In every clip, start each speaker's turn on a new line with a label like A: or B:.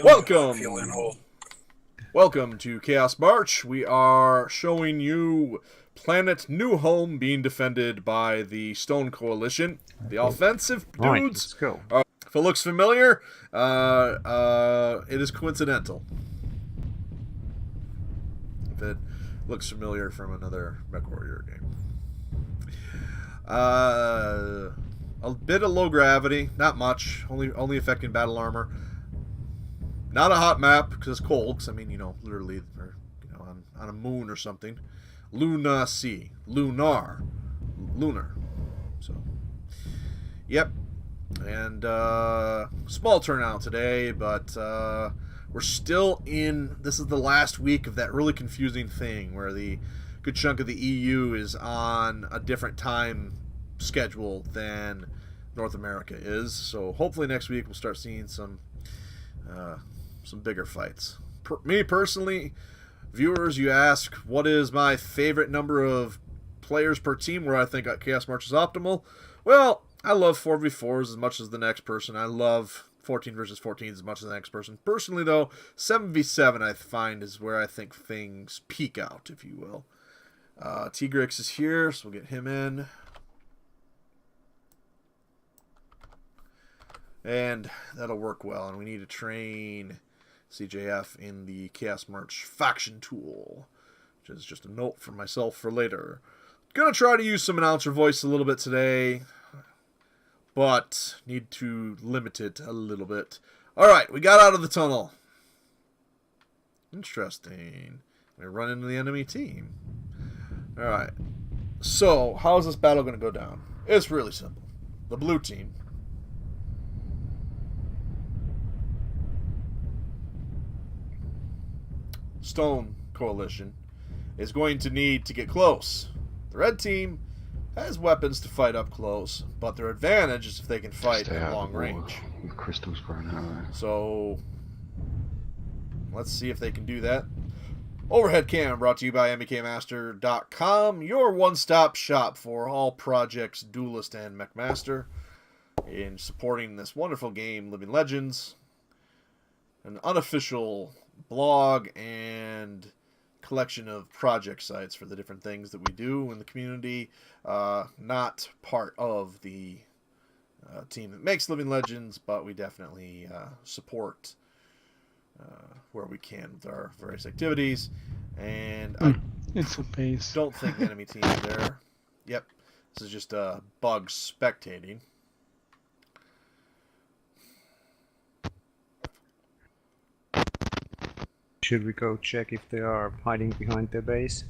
A: Welcome to Chaos March. We are showing you Planet New Home being defended by the Stone Coalition. The offensive
B: Right,
A: dudes.
B: let's go.
A: If it looks familiar, it is coincidental. If it looks familiar from another Mechwarrior game. A bit of low gravity, not much, only affecting battle armor. Not a hot map because it's cold. Cause I mean, literally, or, on a moon or something. Lunacy, lunar. So, yep. And small turnout today, but we're still in. This is the last week of that really confusing thing where the good chunk of the EU is on a different time schedule than North America is. So hopefully next week we'll start seeing some bigger fights. Me personally, viewers, you ask what is my favorite number of players per team where I think Chaos March is optimal. Well, I love 4v4s as much as the next person. I love 14 versus 14 as much as the next person. Personally, though, 7v7 I find is where I think things peak out, if you will. Tigrix is here, so we'll get him in. And that'll work well. And we need to train CJF in the Chaos March faction tool, which is just a note for myself for later. Gonna try to use some announcer voice a little bit today, but need to limit it a little bit. Alright, we got out of the tunnel. Interesting. We run into the enemy team. Alright. So, how is this battle going to go down? It's really simple. The blue team Stone Coalition is going to need to get close. The red team has weapons to fight up close, but their advantage is if they can fight at long range.
B: The crystals burn out.
A: So let's see if they can do that. Overhead Cam brought to you by MEKMaster.com, your one-stop shop for all projects Duelist and Mechmaster, in supporting this wonderful game, Living Legends, an unofficial blog and collection of project sites for the different things that we do in the community. Not part of the team that makes Living Legends, but we definitely support where we can with our various activities. And I don't think the enemy team is there. Yep, this is just bug spectating.
B: Should we go check if they are hiding behind their base?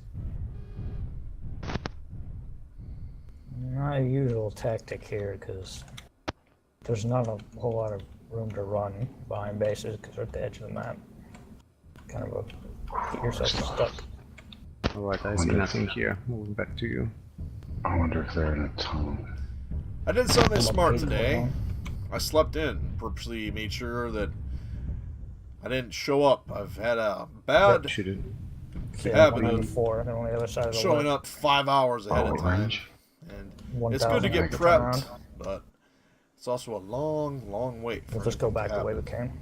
C: Not a usual tactic here, because there's not a whole lot of room to run behind bases, because they're at the edge of the map. Kind of get yourself stuck.
B: Alright, I see nothing here. Moving back to you.
D: I wonder if they're in a tunnel.
A: I did something smart today. I slept in, purposely made sure that I didn't show up. I've had a bad habit of showing up 5 hours ahead of time. And it's good to get prepped, but it's also a long wait.
C: We'll just go back the way we came.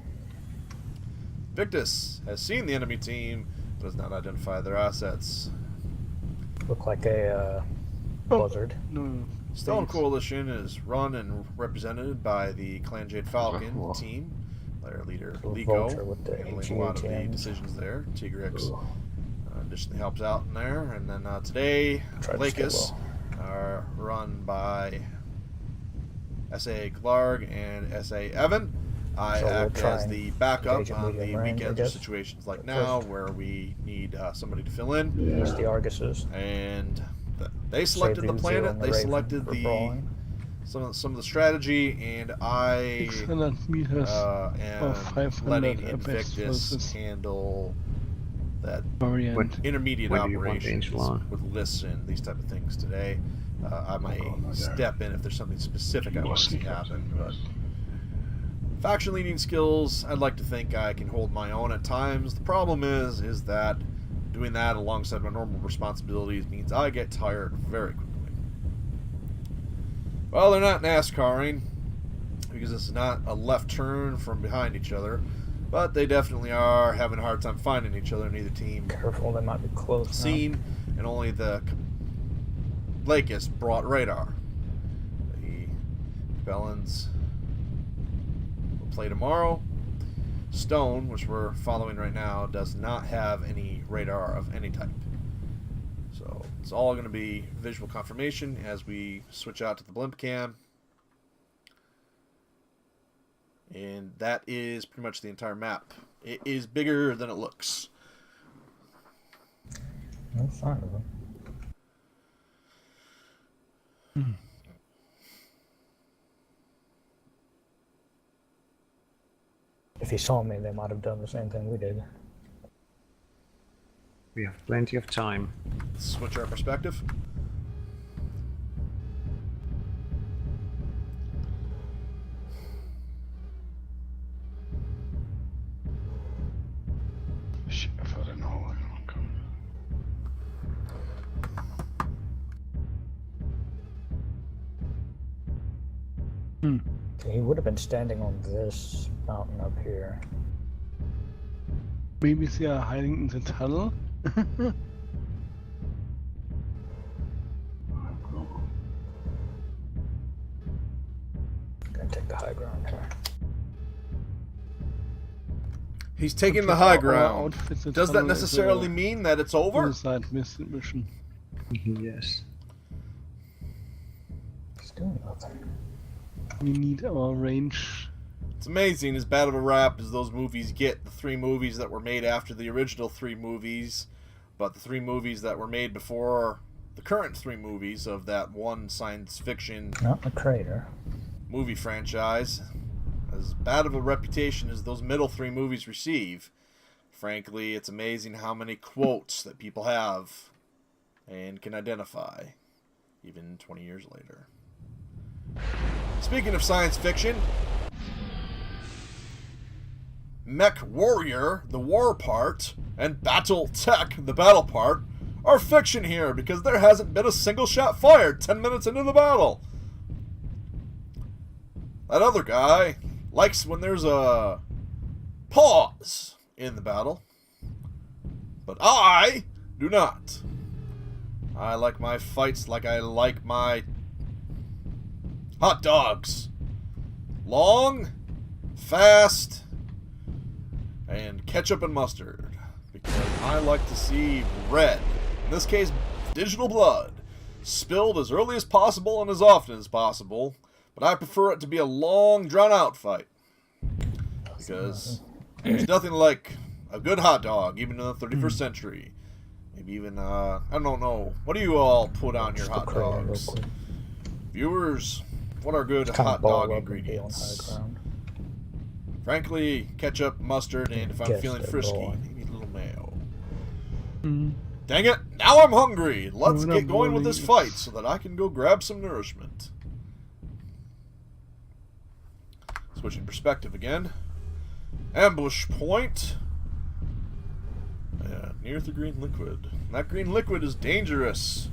A: Victus has seen the enemy team, but has not identified their assets.
C: Look like a buzzard.
A: Stone Coalition is run and represented by the Clan Jade Falcon team. Their leader, Lico, handling a lot of the decisions there. Tigrix additionally helps out in there. And then today, Blakists are run by SA Glarg and SA Evan. I act as the backup on the weekends or situations like now where we need somebody to fill in.
C: Use the Arguses.
A: And they selected the planet, they selected some of the strategy, and I am letting Invictus handle that intermediate operations with lists and these type of things today. I might step in if there's something specific I want to see happen, but faction leading skills, I'd like to think I can hold my own at times. The problem is that doing that alongside my normal responsibilities means I get tired very quickly. Well, they're not NASCARing, because this is not a left turn from behind each other. But they definitely are having a hard time finding each other in either team.
C: Careful, they might be close now.
A: Seen, and only the Blakists brought radar. The Bellins will play tomorrow. Stone, which we're following right now, does not have any radar of any type. So it's all going to be visual confirmation as we switch out to the blimp cam. And that is pretty much the entire map. It is bigger than it looks.
C: No sign of them. If he saw me, they might have done the same thing we did.
B: We have plenty of time.
A: Switch our perspective.
D: Shit, I thought I know where I'm coming.
C: So he would have been standing on this mountain up here.
E: Maybe they are hiding in the tunnel.
C: Gonna take the high ground here.
A: He's taking
E: Okay,
A: the high
E: our
A: ground.
E: outfits and
A: Does that
E: tunnel is
A: necessarily
E: a
A: mean that it's over?
E: suicide mission.
B: Yes.
C: He's doing nothing.
E: We need our range.
A: It's amazing as bad of a rap as those movies get. The 3 movies that were made after the original 3 movies, but the 3 movies that were made before the current 3 movies of that one science fiction
C: Not the crater.
A: movie franchise. As bad of a reputation as those middle 3 movies receive, frankly, it's amazing how many quotes that people have and can identify, even 20 years later. Speaking of science fiction, Mechwarrior, the war part, and Battle Tech, the battle part, are fiction here because there hasn't been a single shot fired 10 minutes into the battle. That other guy likes when there's a pause in the battle, but I do not. I like my fights like I like my hot dogs. Long, fast, and ketchup and mustard. Because I like to see red, in this case digital blood, spilled as early as possible and as often as possible. But I prefer it to be a long, drawn-out fight. Because there's nothing like a good hot dog, even in the 31st century. Maybe even, I don't know. What do you all put on your hot dogs? Viewers, what are good hot dog ingredients? Frankly, ketchup, mustard, and if I'm
C: Guess
A: feeling
C: they're
A: frisky,
C: rolling.
A: maybe a little mayo.
E: Mm.
A: Dang it, now I'm hungry. Let's
E: We're
A: get
E: not
A: going with this
E: rolling.
A: fight so that I can go grab some nourishment. Switching perspective again. Ambush point. Near the green liquid. That green liquid is dangerous.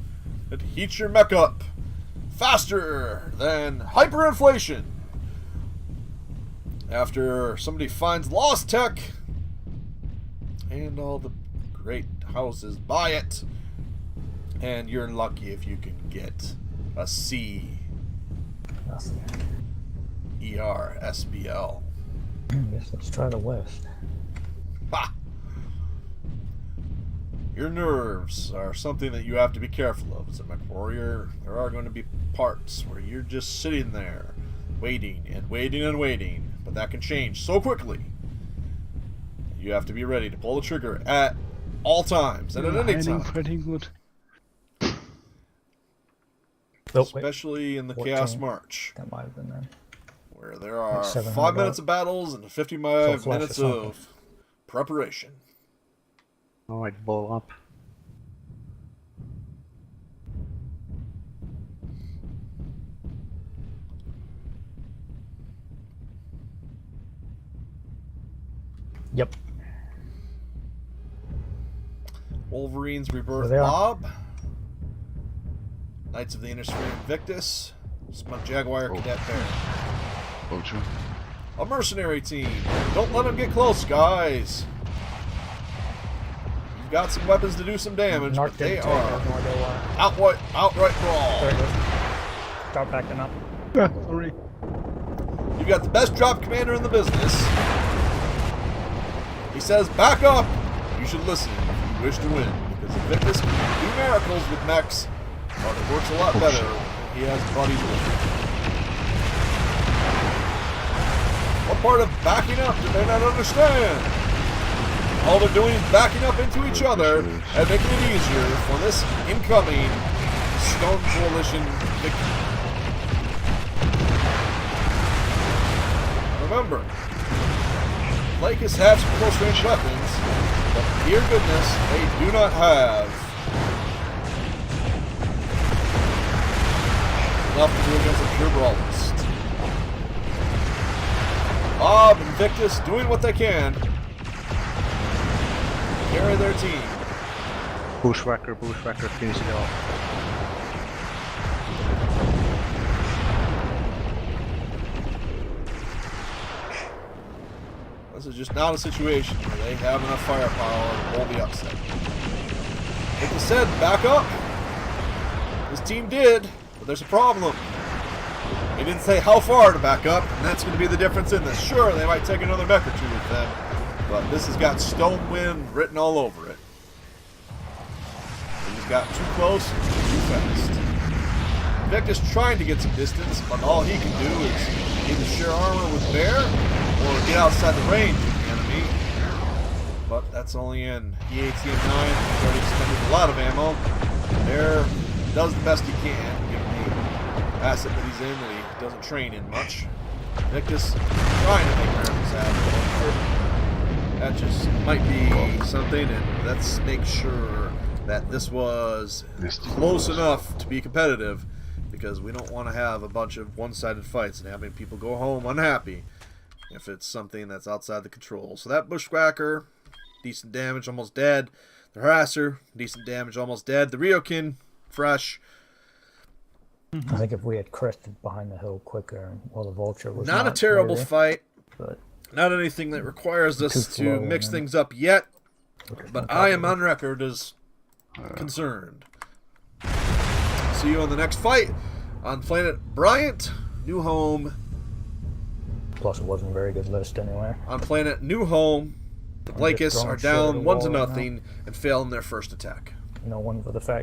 A: It heats your mech up faster than hyperinflation. After somebody finds lost tech and all the great houses buy it, and you're lucky if you can get a C
C: Nothing.
A: ER SBL.
C: Guess let's try the west.
A: Ha! Your nerves are something that you have to be careful of as a Mechwarrior. There are going to be parts where you're just sitting there, waiting and waiting and waiting, but that can change so quickly. You have to be ready to pull the trigger at all times and at any
E: Hiding
A: time.
E: pretty good.
C: Oh, wait.
A: Especially in the
C: 14.
A: Chaos March,
C: That might have been them.
A: where there are
C: 700
A: 5 minutes of battles and 55
C: flash
A: minutes
C: or something.
A: of preparation.
B: Oh, it blow up.
C: Yep.
A: Wolverine's Rebirth
C: There they are.
A: Lob. Knights of the Inner Sphere Invictus. Smug Jaguar
D: Oh.
A: Cadet Bear.
D: Vulture.
A: a mercenary team. Don't let them get close, guys. You've got some weapons to do some damage, but they are outright brawl.
C: There it goes. Start backing up.
E: Ah, sorry.
A: You've got the best drop commander in the business. He says, back up! You should listen if you wish to win, because Invictus can do miracles with mechs, but it works a lot better when he has buddies with him. What part of backing up do they not understand? All they're doing is backing up into each other and making it easier for this incoming Stone Coalition victory. Remember, Blakists have some close-range weapons, but dear goodness, they do not have enough to do against a pure brawlist. Bob and Invictus doing what they can to carry their team.
B: Bushwhacker, finish it off.
A: This is just not a situation where they have enough firepower to hold the upset. Like I said, back up. This team did, but there's a problem. He didn't say how far to back up, and that's going to be the difference in this. Sure, they might take another mech or two with them, but this has got Stone Wind written all over it. He's got too close, too fast. Invictus trying to get some distance, but all he can do is either share armor with Bear or get outside the range of the enemy. But that's only in EATM 9. He's already expended a lot of ammo. Bear does the best he can, given the asset that he's in, that he doesn't train in much. Invictus trying to make miracles happen. That just might be something, and let's make sure that this was close enough to be competitive, because we don't want to have a bunch of one-sided fights and having people go home unhappy if it's something that's outside the control. So that Bushwhacker, decent damage, almost dead. The Harasser, decent damage, almost dead. The Ryokin, fresh.
C: I think if we had crested behind the hill quicker, well, the Vulture was
A: Not a terrible
C: maybe,
A: fight.
C: but
A: Not anything that requires us
C: Too
A: to
C: slow,
A: mix
C: man.
A: things up yet, but I am on
C: on.
A: record as concerned. See you on the next fight on planet Bryant, New Home.
C: Plus, it wasn't a very good list anyway.
A: On planet New Home, the
C: I'm just
A: Blakists
C: throwing
A: are
C: shit at the
A: down 1 to
C: wall right
A: nothing and fail in their first attack.
C: No one for the fact